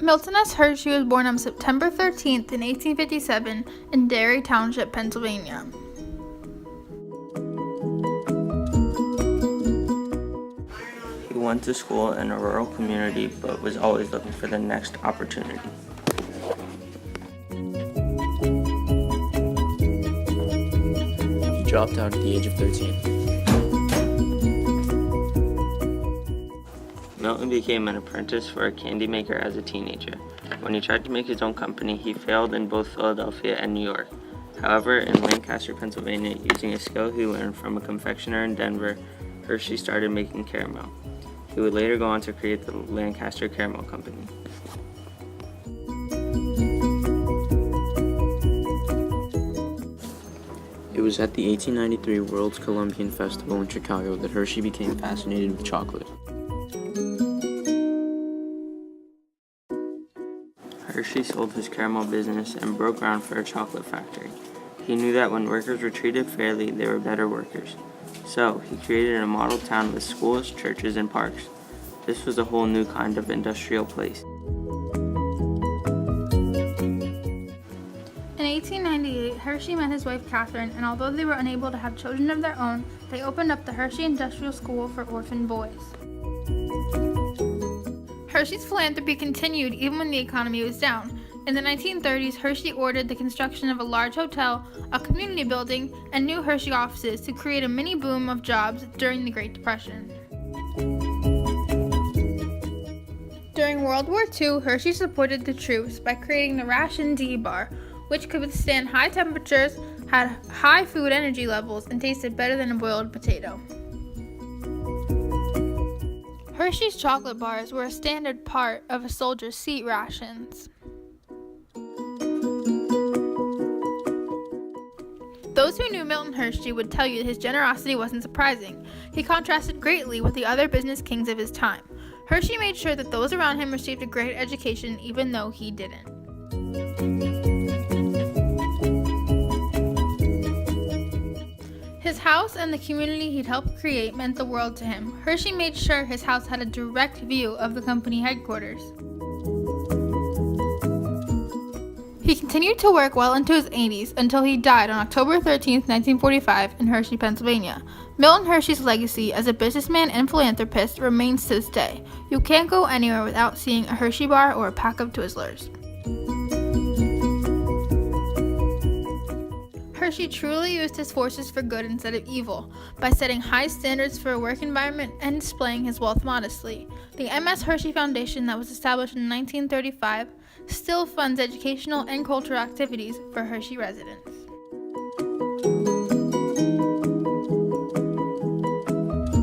Milton S. Hershey was born on September 13th in 1857 in Derry Township, Pennsylvania. He went to school in a rural community but was always looking for the next opportunity. He dropped out at the age of 13. Milton became an apprentice for a candy maker as a teenager. When he tried to make his own company, he failed in both Philadelphia and New York. However, in Lancaster, Pennsylvania, using a skill he learned from a confectioner in Denver, Hershey started making caramel. He would later go on to create the Lancaster Caramel Company. It was at the 1893 World's Columbian Festival in Chicago that Hershey became fascinated with chocolate. Hershey sold his caramel business and broke ground for a chocolate factory. He knew that when workers were treated fairly, they were better workers. So, he created a model town with schools, churches, and parks. This was a whole new kind of industrial place. In 1898, Hershey met his wife Catherine, and although they were unable to have children of their own, they opened up the Hershey Industrial School for orphan boys. Hershey's philanthropy continued even when the economy was down. In the 1930s, Hershey ordered the construction of a large hotel, a community building, and new Hershey offices to create a mini boom of jobs during the Great Depression. During World War II, Hershey supported the troops by creating the Ration D bar, which could withstand high temperatures, had high food energy levels, and tasted better than a boiled potato. Hershey's chocolate bars were a standard part of a soldier's seat rations. Those who knew Milton Hershey would tell you that his generosity wasn't surprising. He contrasted greatly with the other business kings of his time. Hershey made sure that those around him received a great education, even though he didn't. His house and the community he'd helped create meant the world to him. Hershey made sure his house had a direct view of the company headquarters. He continued to work well into his 80s until he died on October 13, 1945 in Hershey, Pennsylvania. Milton Hershey's legacy as a businessman and philanthropist remains to this day. You can't go anywhere without seeing a Hershey bar or a pack of Twizzlers. Hershey truly used his forces for good instead of evil, by setting high standards for a work environment and displaying his wealth modestly. The M.S. Hershey Foundation that was established in 1935 still funds educational and cultural activities for Hershey residents.